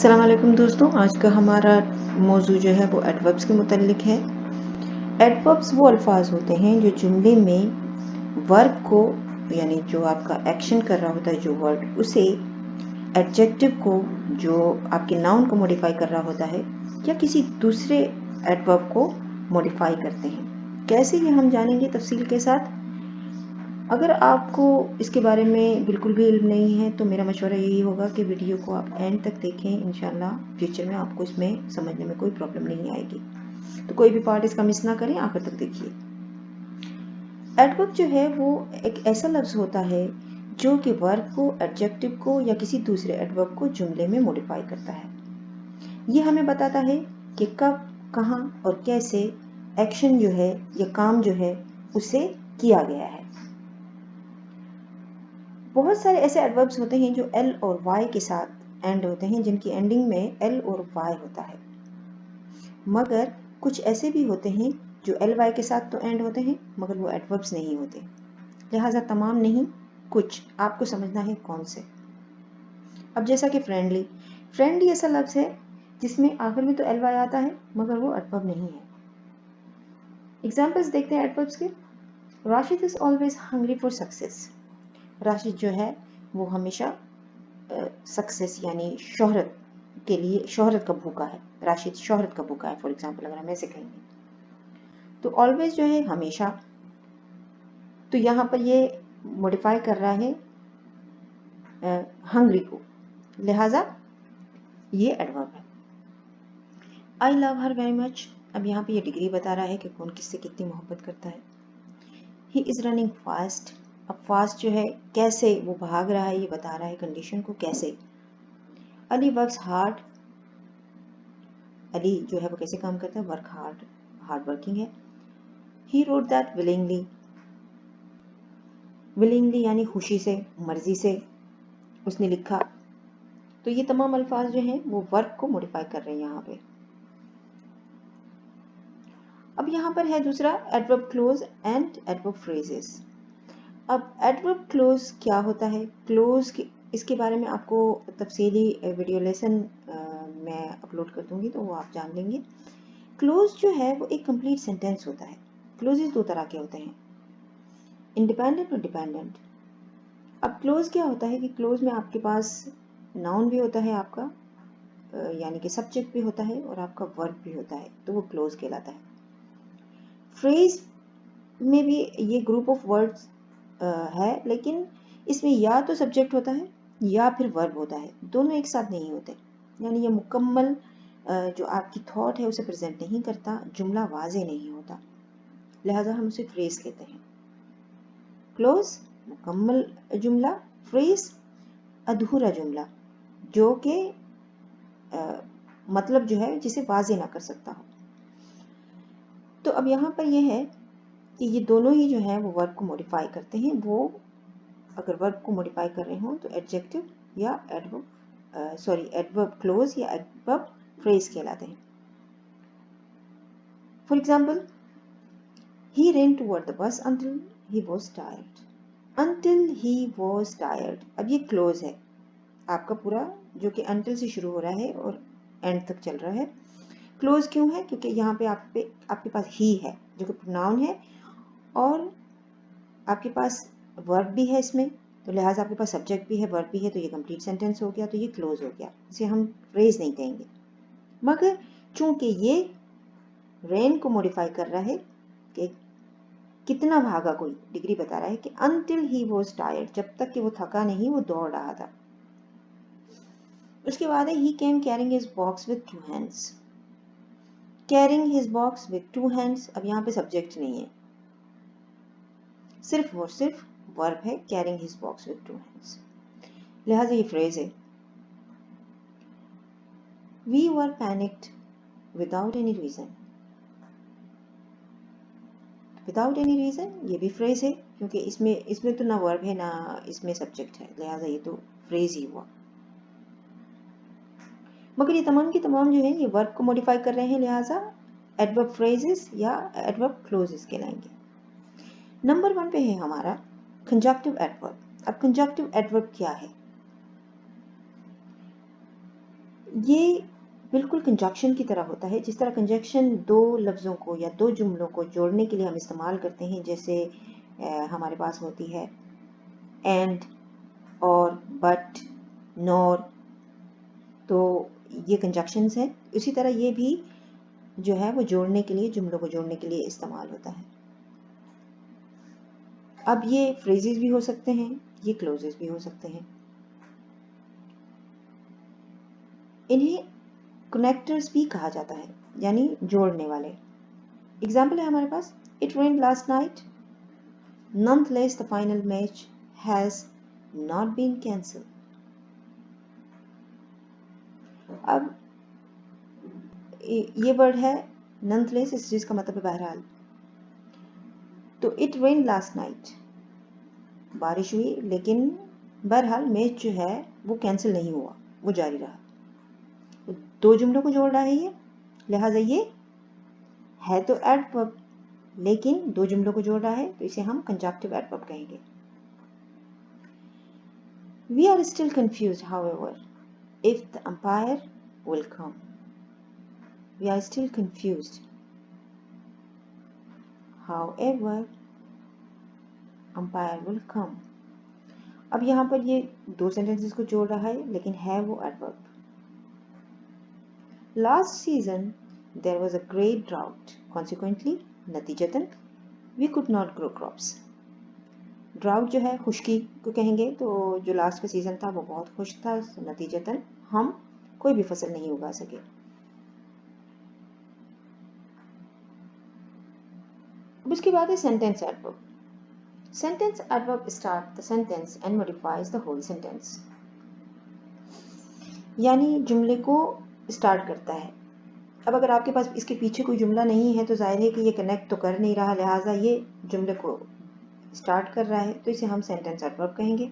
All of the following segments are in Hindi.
अस्सलाम वालेकुम दोस्तों, आज का हमारा मौजू जो है वो एडवर्ब्स के मुतल्लिक है। एडवर्ब्स वो अल्फाज होते हैं जो जुमले में वर्ब को यानी जो आपका एक्शन कर रहा होता है जो वर्ड उसे एडजेक्टिव को जो आपके नाउन को मॉडिफाई कर रहा होता है या किसी दूसरे एडवर्ब को मॉडिफाई करते हैं। कैसे ये हम जानेंगे तफसील के साथ। अगर आपको इसके बारे में बिल्कुल भी इल्म नहीं है तो मेरा मशवरा यही होगा कि वीडियो को आप एंड तक देखें। इंशाल्लाह फ्यूचर में आपको इसमें समझने में कोई प्रॉब्लम नहीं आएगी, तो कोई भी पार्ट इसका मिस ना करें, आखिर तक देखिए। एडवर्ब जो है वो एक ऐसा लफ्ज़ होता है जो कि वर्ब को, एडजेक्टिव को या किसी दूसरे एडवर्ब को जुमले में मॉडिफाई करता है। ये हमें बताता है कि कब, कहाँ और कैसे एक्शन जो है या काम जो है उसे किया गया है। बहुत सारे ऐसे एडवर्ब्स होते हैं जो एल और वाई के साथ एंड होते हैं, जिनकी एंडिंग में एल और वाई होता है, मगर कुछ ऐसे भी होते हैं जो एल वाई के साथ तो एंड होते हैं मगर वो एडवर्ब्स नहीं होते। लिहाजा तमाम नहीं, कुछ आपको समझना है कौन से। अब जैसा कि फ्रेंडली, फ्रेंडली ऐसा लफ्ज़ है जिसमें आखिर में तो एल वाई आता है मगर वो एडवर्ब नहीं है। एग्जाम्पल्स देखते हैं एडवर्ब्स के। Rashid is always hungry for success. Rashid जो है वो हमेशा सक्सेस यानी शोहरत के लिए, शोहरत का भूखा है। राशिद शोहरत का भूखा है, फॉर एग्जाम्पल अगर हम ऐसे कहेंगे तो ऑलवेज जो है हमेशा, तो यहाँ पर ये मॉडिफाई कर रहा है हंग्री को, लिहाजा ये एडवर्ब है। I love her very much, अब यहाँ पे ये डिग्री बता रहा है कि कौन किससे कितनी मोहब्बत करता है। ही इज रनिंग फास्ट, अब फास्ट जो है कैसे वो भाग रहा है ये बता रहा है कंडीशन को, कैसे। अली वर्क्स हार्ड, अली जो है वो कैसे काम करता है, वर्क हार्ड, हार्ड वर्किंग है। He wrote that willingly, willingly यानी खुशी से, मर्जी से उसने लिखा। तो ये तमाम अल्फाज जो हैं वो वर्क को मॉडिफाई कर रहे हैं यहाँ पे। अब यहाँ पर है दूसरा adverb close and adverb phrases. अब एडवर्ब क्लोज क्या होता है, क्लोज इसके बारे में आपको तफसीली वीडियो लेसन मैं अपलोड कर दूंगी तो वो आप जान लेंगे। क्लोज जो है वो एक कंप्लीट सेंटेंस होता है। क्लोजेस दो तरह के होते हैं, इंडिपेंडेंट और डिपेंडेंट। अब क्लोज क्या होता है कि क्लोज में आपके पास नाउन भी होता है आपका, यानी कि सब्जेक्ट भी होता है और आपका वर्ब भी होता है, तो वो क्लोज कहलाता है। फ्रेज में भी ये ग्रुप ऑफ वर्ड्स है, लेकिन इसमें या तो सब्जेक्ट होता है या फिर वर्ब होता है, दोनों एक साथ नहीं होते। यानी ये मुकम्मल जो आपकी थॉट है उसे प्रेजेंट नहीं करता, जुमला वाजे नहीं होता, लिहाजा हम उसे फ्रेज कहते हैं। क्लोज मुकम्मल जुमला, फ्रेज अधूरा जुमला जो कि मतलब जो है जिसे वाजे ना कर सकता हो। तो अब यहाँ पर यह है कि ये दोनों ही जो है वो वर्ब को मॉडिफाई करते हैं। वो अगर वर्ब को मॉडिफाई कर रहे हों तो एडजेक्टिव या एडवर्ब क्लोज या एडवर्ब फ्रेज कहलाते हैं। For example, he ran toward the bus until he was tired. Until he was tired, अब ये क्लोज है आपका पूरा, जो कि until से शुरू हो रहा है और एंड तक चल रहा है। क्लोज क्यों है, क्योंकि यहाँ पे आपके पास ही है जो कि प्रोनाउन है और आपके पास वर्ब भी है इसमें, तो लिहाजा आपके पास सब्जेक्ट भी है, वर्ब भी है, तो ये कंप्लीट सेंटेंस हो गया, तो ये क्लोज हो गया, इसे हम फ्रेज नहीं कहेंगे। मगर चूंकि ये रेन को मॉडिफाई कर रहा है कि कितना भागा, कोई डिग्री बता रहा है कि अनटिल ही वॉज टायर्ड, जब तक कि वो थका नहीं, वो दौड़ रहा था। उसके बाद है he came carrying his box with 2 hands. Carrying his box with 2 hands, अब यहाँ पे सब्जेक्ट नहीं है, सिर्फ और सिर्फ वर्ब है, carrying his box with 2 hands, लिहाजा ये फ्रेज है। We were panicked without any reason, without any reason ये भी फ्रेज है, क्योंकि इसमें तो ना वर्ब है ना इसमें सब्जेक्ट है, लिहाजा ये तो फ्रेज ही हुआ। मगर ये तमाम की तमाम जो है ये वर्ब को मॉडिफाई कर रहे हैं, लिहाजा एडवर्ब फ्रेजेस या एडवर्ब क्लोजेस कहलाएंगे। नंबर 1 पे है हमारा कंजक्टिव एडवर्ब। अब कंजक्टिव एडवर्ब क्या है, ये बिल्कुल कंजक्शन की तरह होता है। जिस तरह कंजक्शन दो लफ्ज़ों को या दो जुमलों को जोड़ने के लिए हम इस्तेमाल करते हैं, जैसे हमारे पास होती है एंड और बट नॉर, तो ये कंजक्शंस हैं। उसी तरह ये भी जो है वो जोड़ने के लिए, जुमलों को जोड़ने के लिए इस्तेमाल होता है। अब ये फ्रेजेस भी हो सकते हैं, ये क्लोजेस भी हो सकते हैं। इन्हें कनेक्टर्स भी कहा जाता है, यानी जोड़ने वाले। एग्जाम्पल है हमारे पास, it rained last night, nonetheless the final match has not been cancelled। अब ये वर्ड है nonetheless, इस चीज का मतलब है बहरहाल। तो इट रेन्ड लास्ट नाइट, बारिश हुई लेकिन बहरहाल मैच जो है वो कैंसिल नहीं हुआ, वो जारी रहा। तो दो जुमलों को जोड़ रहा है ये, लिहाजा ये है तो एडवर्ब, लेकिन दो जुमलों को जोड़ रहा है, तो इसे हम कंजक्टिव एडवर्ब कहेंगे। We are still confused, however, if the umpire will come। We are still confused, however, umpire will come। अब यहाँ पर ये दो सेंटेंसेस को जोड़ रहा है, लेकिन है वो adverb. Last season there was a great drought, consequently, नतीजतन, we could not grow crops। Drought जो है खुश्की को कहेंगे, तो जो लास्ट का सीजन था वो बहुत खुश्क था, नतीजतन हम कोई भी फसल नहीं उगा सके। अब उसके बाद है sentence adverb. Sentence adverb start the sentence and modifies the whole sentence, यानी जुमले को स्टार्ट करता है। अब अगर आपके पास इसके पीछे कोई जुमला नहीं है तो जाहिर है कि ये कनेक्ट तो कर नहीं रहा, लिहाजा ये जुमले को स्टार्ट कर रहा है, तो इसे हम सेंटेंस एडवर्ब कहेंगे।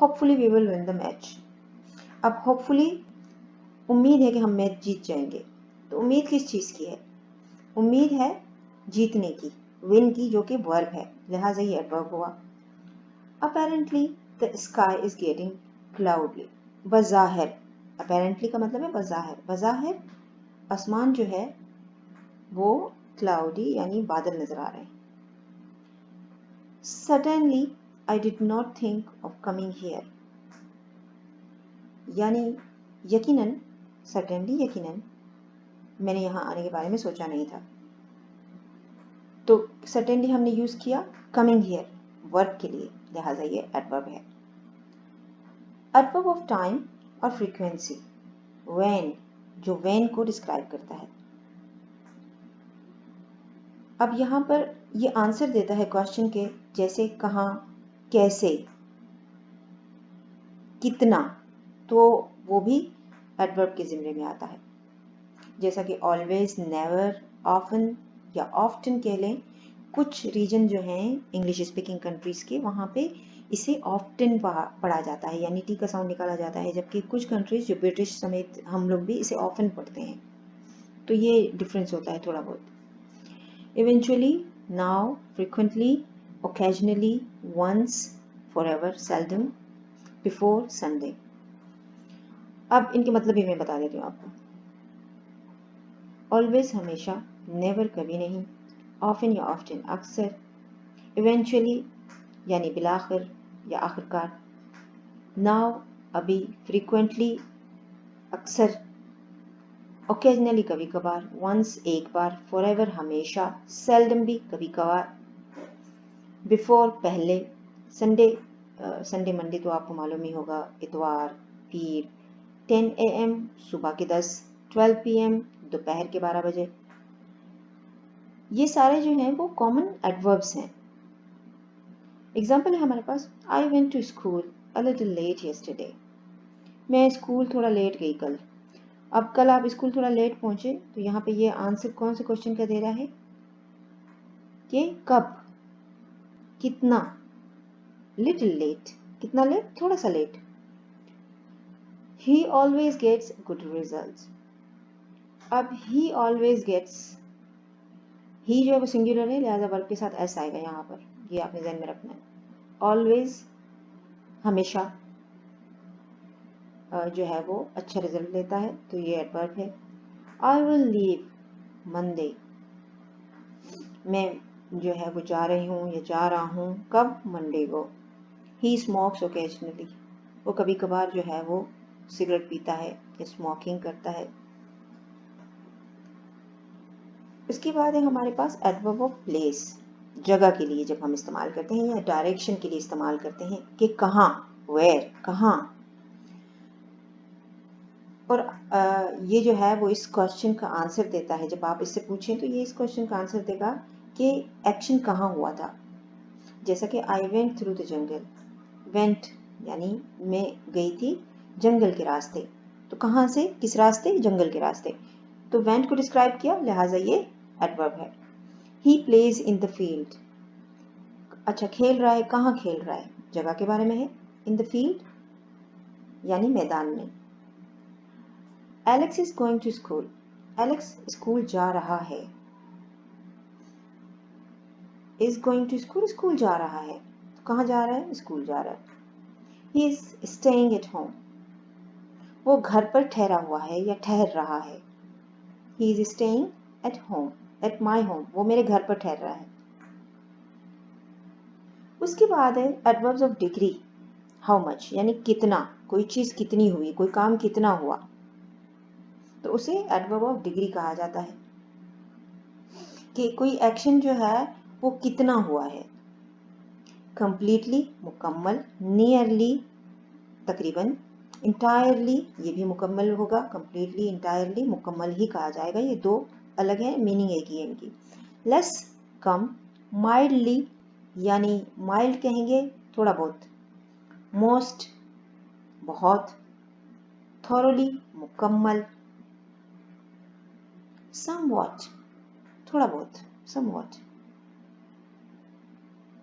Hopefully we will win the match. अब होपफुली उम्मीद है कि हम मैच जीत जाएंगे, तो उम्मीद किस चीज़ की है? उम्मीद है जीतने की, विन की, जो कि वर्ब है, लिहाजा ये एडवर्ब हुआ। Apparently the sky is getting cloudly, बज़ाहिर, अपेरेंटली का मतलब है बज़ाहिर, बज़ाहिर आसमान जो है वो क्लाउडी यानी बादल नजर आ रहे हैं। Suddenly I did not think of coming here, यानी यकीनन, सडनली यकीनन मैंने यहाँ आने के बारे में सोचा नहीं था। तो सडनली हमने यूज किया कमिंग हियर वर्ब के लिए, लिहाजा ये एडवर्ब है। एडवर्ब ऑफ टाइम और फ्रीक्वेंसी, व्हेन, जो व्हेन को डिस्क्राइब करता है। अब यहाँ पर ये आंसर देता है क्वेश्चन के, जैसे कहाँ, कैसे, कितना, तो वो भी एडवर्ब के जिम्मे में आता है। जैसा कि ऑलवेज, नेवर, ऑफन या ऑफ्टन कह लें। कुछ रीजन जो हैं इंग्लिश स्पीकिंग कंट्रीज के, वहाँ पे इसे ऑफ्टन पढ़ा जाता है, यानी टी का साउंड निकाला जाता है, जबकि कुछ कंट्रीज जो ब्रिटिश समेत हम लोग भी इसे ऑफन पढ़ते हैं। तो ये डिफरेंस होता है थोड़ा बहुत। Eventually, now, frequently, occasionally, once, forever, seldom, before, Sunday. अब इनके मतलब भी मैं बता देती हूँ आपको। ऑलवेज हमेशा, नेवर कभी नहीं, ऑफन या ऑफ्टन अक्सर, इवेंचुअली यानी बिलाखिर या आखिरकार, नाउ अभी, फ्रीक्वेंटली अक्सर, ओकेजनली कभी कभार, वंस एक बार, फॉरएवर हमेशा, सेल्डम भी कभी कभार, बिफोर पहले, संडे, संडे मंडे तो आपको मालूम ही होगा, इतवार, पीर, 10 AM सुबह के 10, 12 PM दोपहर के 12 बजे। ये सारे जो हैं वो कॉमन एडवर्ब्स हैं। एग्जाम्पल है हमारे पास, I went to school a little late yesterday, मैं स्कूल थोड़ा लेट गई कल। अब कल आप स्कूल थोड़ा लेट पहुंचे, तो यहाँ पे ये आंसर कौन से क्वेश्चन का दे रहा है कि कब, कितना, लिटिल लेट, कितना लेट, थोड़ा सा late. He always gets good results. अब ही ऑलवेज गेट्स, ही जो है वो सिंगुलर है, लिहाजा वर्ब के साथ एस आएगा यहाँ पर, ये आपने ध्यान में रखना है। ऑलवेज हमेशा, जो है वो अच्छा रिजल्ट देता है, तो ये एडवर्ब है। आई विल लीव मंडे, मैं जो है वो जा रही हूँ या जा रहा हूँ कब, मंडे को। ही स्मोक्स ओकेजनली, वो कभी कभार जो है वो सिगरेट पीता है या स्मोकिंग करता है। इसके बाद है हमारे पास एडवर्ब ऑफ प्लेस, जगह के लिए जब हम इस्तेमाल करते हैं या डायरेक्शन के लिए इस्तेमाल करते हैं कि कहाँ, वेयर, कहाँ। और ये जो है वो इस क्वेश्चन का आंसर देता है, जब आप इससे पूछें तो ये इस क्वेश्चन का आंसर देगा कि एक्शन कहाँ हुआ था। जैसा कि I went through the jungle, went यानी मैं गई थी जंगल के रास्ते, तो कहाँ से, किस रास्ते, जंगल के रास्ते, तो वेंट को डिस्क्राइब किया, लिहाजा ये एडवर्ब है। He plays in the field, अच्छा खेल रहा है, कहाँ खेल रहा है, जगह के बारे में है, इन द फील्ड यानी मैदान में। Alex is going to school, Alex school जा रहा है, is going to school, school जा रहा है, तो कहाँ जा रहा है, स्कूल जा रहा है। He is staying at home, वो घर पर ठहरा हुआ है या ठहर रहा है। He is staying at home, at my home, वो मेरे घर पर ठहर रहा है। उसके बाद है adverbs of degree, how much यानी कितना, कोई चीज कितनी हुई, कोई काम कितना हुआ, तो उसे एडवर्ब ऑफ डिग्री कहा जाता है कि कोई एक्शन जो है वो कितना हुआ है। कंप्लीटली मुकम्मल, नियरली तकरीबन, इंटायरली ये भी मुकम्मल होगा, कंप्लीटली इंटायरली मुकम्मल ही कहा जाएगा, ये दो अलग है, मीनिंग एक ही है इनकी। लेस कम, माइल्डली यानी माइल्ड कहेंगे थोड़ा बहुत, मोस्ट बहुत, थॉरोली मुकम्मल, समवॉट थोड़ा बहुत, समवॉट,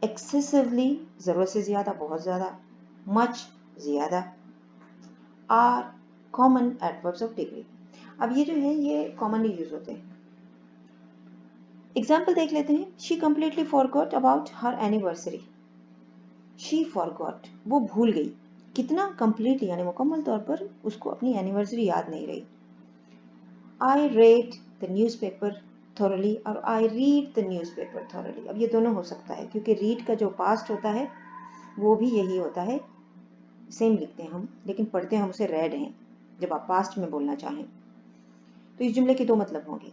एक्सेसिवली जरूरत से ज्यादा, बहुत ज्यादा, मच ज्यादा, are common adverbs of degree. अब ये जो है ये कॉमनली यूज होते हैं। एग्जाम्पल देख लेते हैं। She completely forgot about her anniversary, she forgot वो भूल गई, कितना, कंप्लीटली यानी मुकम्मल तौर पर उसको अपनी एनिवर्सरी याद नहीं रही। I read the newspaper thoroughly और I read the newspaper thoroughly, अब ये दोनों हो सकता है क्योंकि रीड का जो पास्ट होता है वो भी यही होता है, सेम लिखते हैं हम लेकिन पढ़ते हम उसे रेड हैं जब आप पास्ट में बोलना चाहें। तो इस जुमले के दो मतलब होंगे।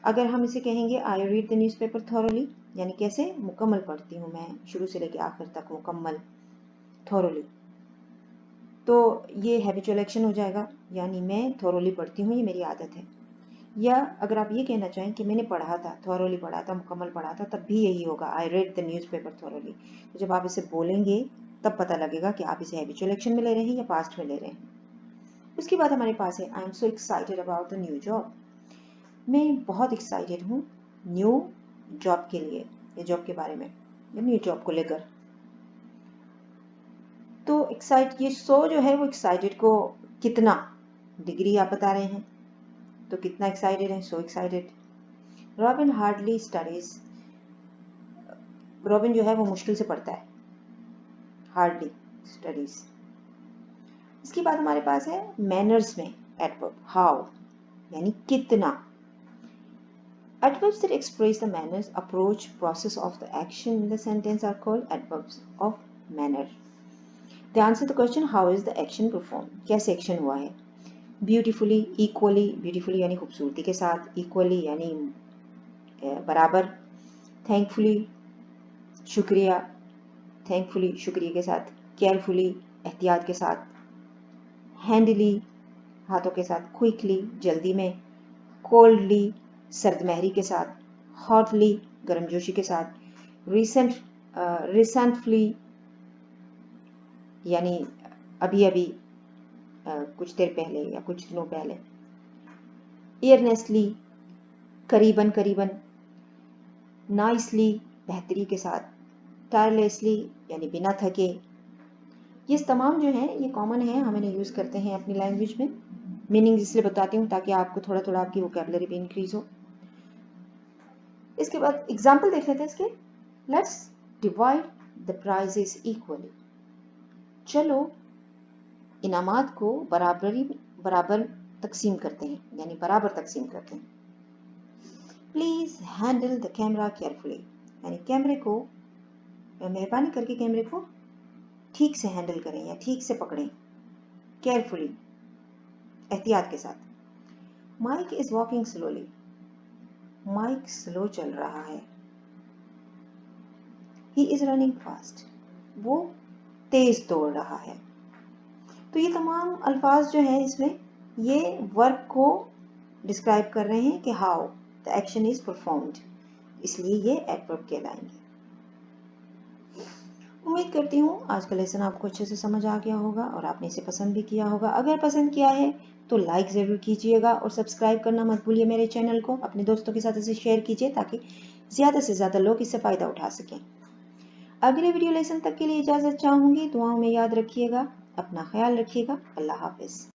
अगर हम इसे कहेंगे आई रीड द न्यूज़पेपर थॉरली यानी कैसे, मुकम्मल पढ़ती हूँ मैं, शुरू से लेकर आखिर तक मुकम्मल, थॉरली, तो ये हैबिचुअल एक्शन हो जाएगा, यानी मैं थॉरली पढ़ती हूँ, ये मेरी आदत है। या अगर आप ये कहना चाहें कि मैंने पढ़ा था, थॉरली पढ़ा था, मुकम्मल पढ़ा था, तब भी यही होगा, आई रेड द न्यूज़पेपर थॉरली। तो जब आप इसे बोलेंगे तब पता लगेगा कि आप इसे हैबिचुअल एक्शन में ले रहे हैं या पास्ट में ले रहे हैं। उसके बाद हमारे पास है I am so excited about the new job, मैं बहुत एक्साइटेड हूँ न्यू जॉब के लिए, या जॉब के बारे में, या न्यू जॉब को लेकर। तो एक्साइट, ये सो जो है वो एक्साइटेड को कितना, डिग्री आप बता रहे हैं, तो कितना एक्साइटेड है, so excited. Robin hardly studies, robin जो है वो मुश्किल से पढ़ता है, हार्डली स्टडीज। इसके बाद हमारे पास है मैनर्स में एडवर्ब, हाउ यानी कितना। Adverbs that express the manners, approach, process of the action in the sentence are called adverbs of manner. They answer the question how is the action performed, कैसे action हुआ है। Beautifully, equally, beautifully यानी खूबसूरती के साथ, equally यानी बराबर, thankfully शुक्रिया, thankfully शुक्रिया के साथ, carefully एहतियात के साथ, handily हाथों के साथ, quickly जल्दी में, coldly सर्दमहरी के साथ, हॉटली गर्मजोशी के साथ, रिसेंटली यानी अभी अभी, कुछ देर पहले या कुछ दिनों पहले, earnestly करीबन करीबन, नाइसली बेहतरी के साथ, टायरलेसली यानी बिना थके। ये तमाम जो है ये कॉमन है, हम इन्हें यूज करते हैं अपनी लैंग्वेज में। मीनिंग इसलिए बताती हूँ ताकि आपको थोड़ा थोड़ा आपकी वोकैबुलरी भी इंक्रीज हो। इसके बाद एग्जाम्पल देख लेते हैं इसके। Let's divide the prizes equally, चलो इनामात को बराबर तकसीम करते हैं, यानी बराबर तकसीम करते हैं। Please handle the camera carefully, यानी कैमरे को मेहरबानी करके कैमरे को ठीक से हैंडल करें या ठीक से पकड़ें, केयरफुली, एहतियात के साथ। Mike is walking slowly, Mike slow चल रहा है। ही इज रनिंग फास्ट, वो तेज दौड़ रहा है। तो ये तमाम अल्फाज जो हैं इसमें, ये वर्क को डिस्क्राइब कर रहे हैं कि how the action is performed, इसलिए ये एडवर्ब कहलाएंगे। उम्मीद करती हूँ आज का लेसन आपको अच्छे से समझ आ गया होगा और आपने इसे पसंद भी किया होगा। अगर पसंद किया है तो लाइक ज़रूर कीजिएगा और सब्सक्राइब करना मत भूलिए मेरे चैनल को। अपने दोस्तों के साथ इसे शेयर कीजिए ताकि ज़्यादा से ज़्यादा लोग इससे फ़ायदा उठा सकें। अगले वीडियो लेसन तक के लिए इजाज़त चाहूँगी। दुआओं में याद रखिएगा, अपना ख्याल रखिएगा। अल्लाह हाफिज़।